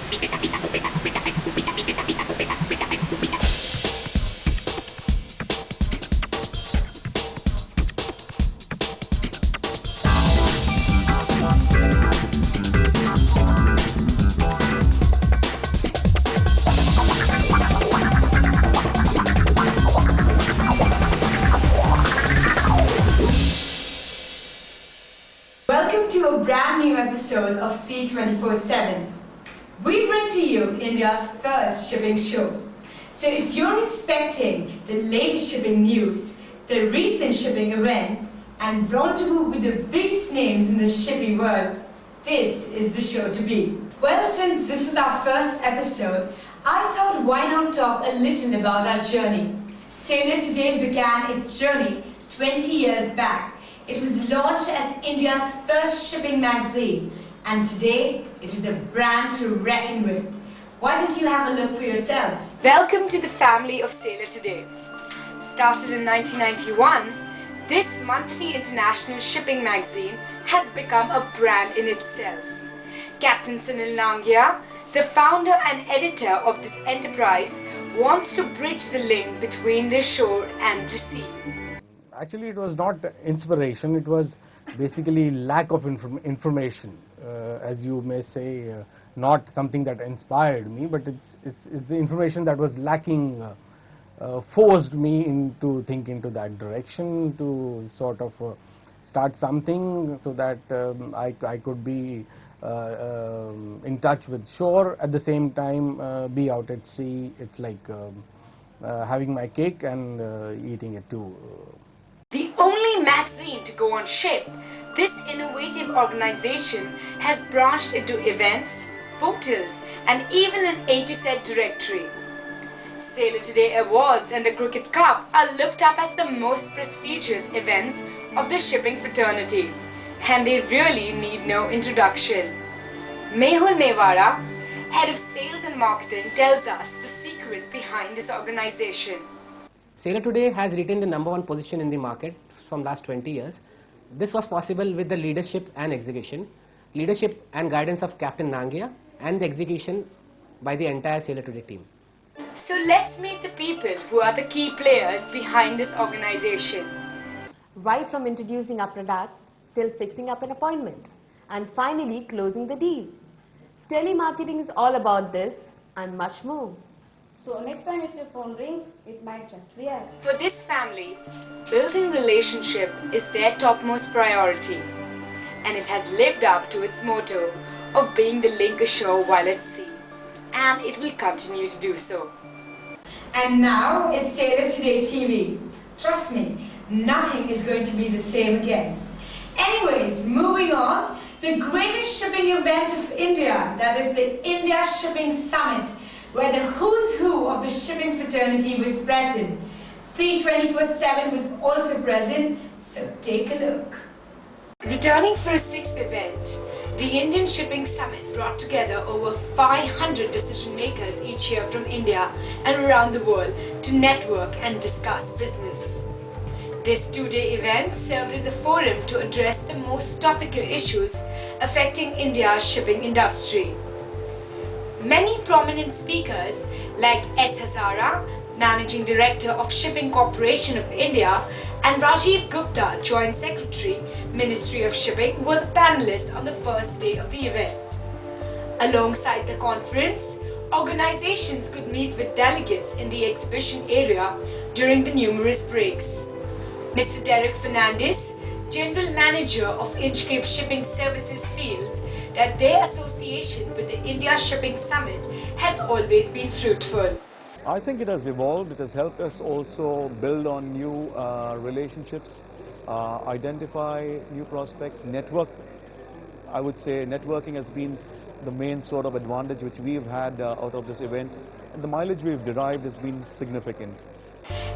Welcome to a brand new episode of C24/7. We bring to you India's first shipping show. So if you're expecting the latest shipping news, the recent shipping events, and rendezvous with the biggest names in the shipping world, this is the show to be. Well, since this is our first episode, I thought why not talk a little about our journey. Sailor Today began its journey 20 years back. It was launched as India's first shipping magazine, and today it is a brand to reckon with. Why don't you have a look for yourself? Welcome to the family of Sailor Today. Started in 1991, this monthly international shipping magazine has become a brand in itself. Captain Sunil Nangia, the founder and editor of this enterprise, wants to bridge the link between the shore and the sea. Actually, it was not inspiration, it was basically lack of information, as you may say, not something that inspired me, but it's the information that was lacking, forced me into think into that direction, to sort of start something so that I could be in touch with shore, at the same time be out at sea. It's like having my cake and eating it too. The only magazine to go on ship, this innovative organization has branched into events, portals, and even an A to Z directory. Sailor Today Awards and the Cricket Cup are looked up as the most prestigious events of the shipping fraternity, and they really need no introduction. Mehul Mewara, head of sales and marketing, tells us the secret behind this organization. Sailor Today has retained the #1 position in the market from last 20 years. This was possible with the leadership and guidance of Captain Nangia, and the execution by the entire Sailor Today team. So let's meet the people who are the key players behind this organization. Right from introducing our product till fixing up an appointment and finally closing the deal. Telemarketing is all about this and much more. So next time if your phone rings, it might just be us. For this family, building relationship is their topmost priority, and it has lived up to its motto of being the link ashore while at sea, and it will continue to do so. And now it's Sailor Today TV. Trust me, nothing is going to be the same again. Anyways, moving on, the greatest shipping event of India, that is the India Shipping Summit, where the who's who of the shipping fraternity was present. C24/7 was also present, so take a look. Returning for a 6th event, the Indian Shipping Summit brought together over 500 decision makers each year from India and around the world to network and discuss business. This 2-day event served as a forum to address the most topical issues affecting India's shipping industry. Many prominent speakers like S. Hazara, Managing Director of Shipping Corporation of India, and Rajiv Gupta, Joint Secretary, Ministry of Shipping, were the panelists on the first day of the event. Alongside the conference, organizations could meet with delegates in the exhibition area during the numerous breaks. Mr. Derek Fernandez, General Manager of Inchcape Shipping Services, feels that their association with the India Shipping Summit has always been fruitful. I think it has evolved. It has helped us also build on new relationships, identify new prospects, network. I would say networking has been the main sort of advantage which we've had out of this event, and the mileage we've derived has been significant.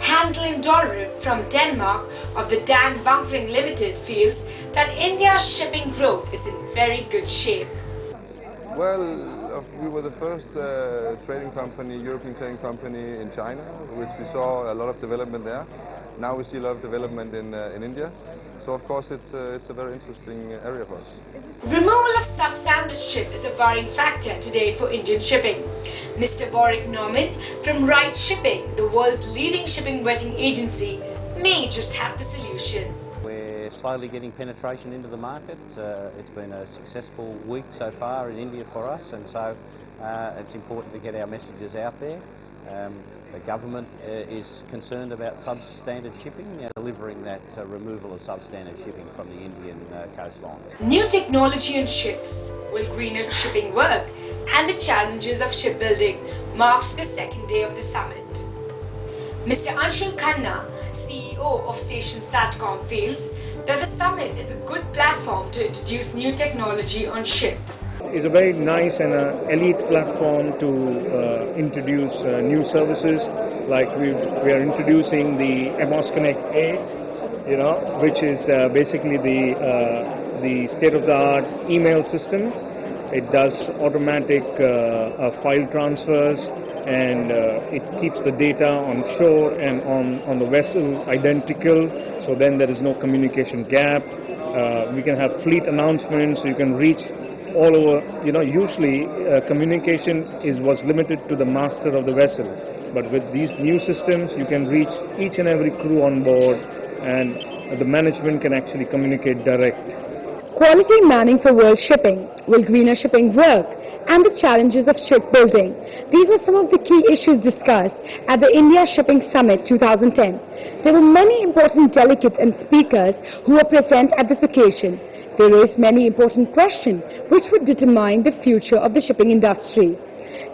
Handling Dollerup from Denmark of the Dan Bunkering Limited feels that India's shipping growth is in very good shape. Well, we were the first trading company, European trading company in China, which we saw a lot of development there. Now we see a lot of development in India. So of course it's a very interesting area for us. Removal of substandard ship is a worrying factor today for Indian shipping. Mr. Warwick Norman from Wright Shipping, the world's leading shipping vetting agency, may just have the solution. We're slowly getting penetration into the market. It's been a successful week so far in India for us, and so it's important to get our messages out there. The government is concerned about substandard shipping, delivering that removal of substandard shipping from the Indian coastline. New technology on ships will greener shipping work, and the challenges of shipbuilding marks the second day of the summit. Mr. Anshul Khanna, CEO of Station Satcom, feels that the summit is a good platform to introduce new technology on ship. It's a very nice and elite platform to introduce new services. Like we are introducing the MOS Connect A, which is basically the state-of-the-art email system. It does automatic file transfers, and it keeps the data on shore and on the vessel identical, so then there is no communication gap. We can have fleet announcements, you can reach all over. Usually communication was limited to the master of the vessel, but with these new systems you can reach each and every crew on board, and the management can actually communicate direct. Quality manning for world shipping, will greener shipping work, and the challenges of shipbuilding. These were some of the key issues discussed at the India Shipping Summit 2010. There were many important delegates and speakers who were present at this occasion. They raised many important questions which would determine the future of the shipping industry.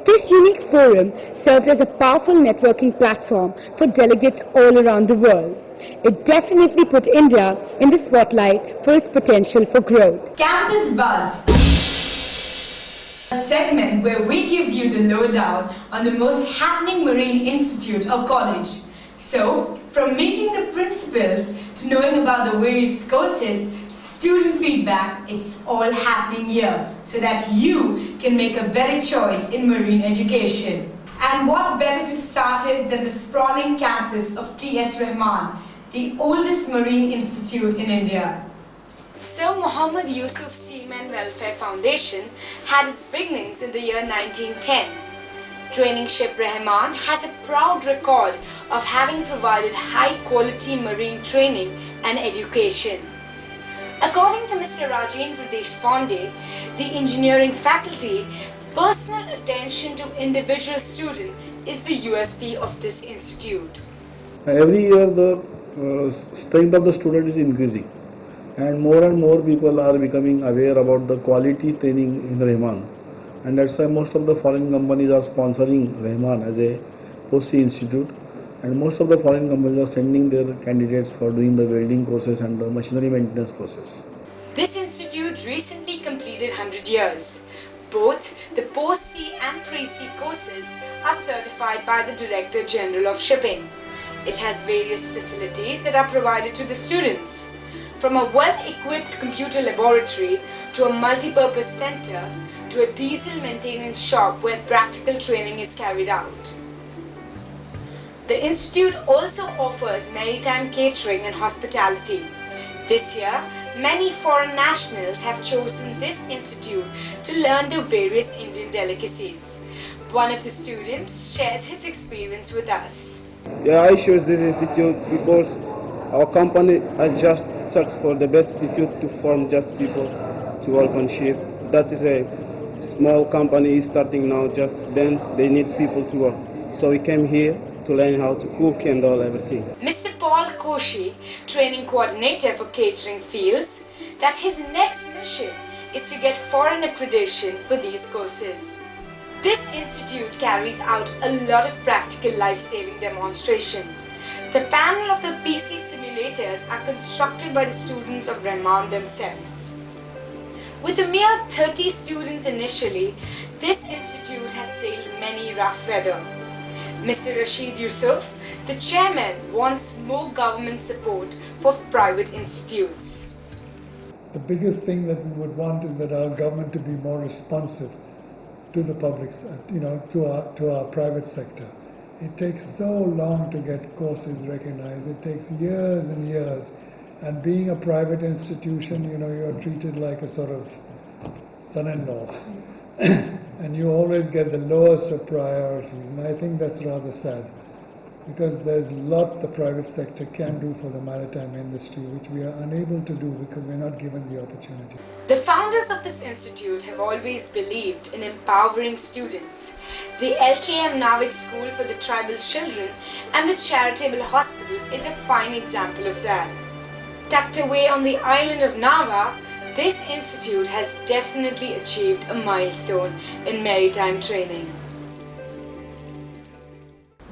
This unique forum served as a powerful networking platform for delegates all around the world. It definitely put India in the spotlight for its potential for growth. Campus Buzz, a segment where we give you the lowdown on the most happening marine institute or college. So, from meeting the principals to knowing about the various courses, student feedback, it's all happening here so that you can make a better choice in marine education. And what better to start it than the sprawling campus of T.S. Rahman, the oldest marine institute in India. Sir Muhammad Yusuf Seamen Welfare Foundation had its beginnings in the year 1910. Training ship Rahman has a proud record of having provided high-quality marine training and education. According to Mr. Rajendra Deshpande, the engineering faculty, personal attention to individual student is the USP of this institute. Every year the strength of the student is increasing, and more people are becoming aware about the quality training in Rahman, and that's why most of the foreign companies are sponsoring Rahman as a post-sea institute, and most of the foreign companies are sending their candidates for doing the welding courses and the machinery maintenance courses. This institute recently completed 100 years. Both the post-sea and pre-sea courses are certified by the Director General of Shipping. It has various facilities that are provided to the students, from a well-equipped computer laboratory to a multi-purpose center to a diesel maintenance shop where practical training is carried out. The institute also offers maritime catering and hospitality. This year, many foreign nationals have chosen this institute to learn the various Indian delicacies. One of the students shares his experience with us. Yeah, I chose this institute because our company has just searched for the best institute to form just people to work on ship. That is a small company starting now, just then they need people to work. So we came here to learn how to cook and all everything. Mr. Paul Koshi, training coordinator for catering, feels that his next mission is to get foreign accreditation for these courses. This institute carries out a lot of practical life-saving demonstration. The panel of the PC simulators are constructed by the students of Rahman themselves. With a mere 30 students initially, this institute has sailed many rough weather. Mr. Rashid Yusuf, the chairman, wants more government support for private institutes. The biggest thing that we would want is that our government to be more responsive to the public, to our private sector. It takes so long to get courses recognized. It takes years and years. And being a private institution, you know, you're treated like a sort of son-in-law. And you always get the lowest of priorities. And I think that's rather sad, because there's a lot the private sector can do for the maritime industry, which we are unable to do because we're not given the opportunity. The founders of this institute have always believed in empowering students. The LKM Navik School for the Tribal Children and the Charitable Hospital is a fine example of that. Tucked away on the island of Nava, this institute has definitely achieved a milestone in maritime training.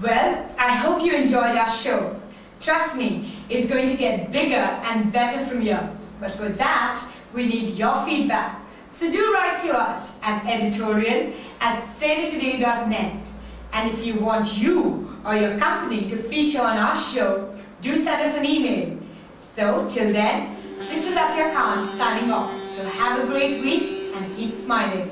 Well, I hope you enjoyed our show. Trust me, it's going to get bigger and better from here. But for that, we need your feedback. So do write to us at editorial@sailortoday.net. And if you want you or your company to feature on our show, do send us an email. So till then, this is Atya Khan signing off. So have a great week and keep smiling.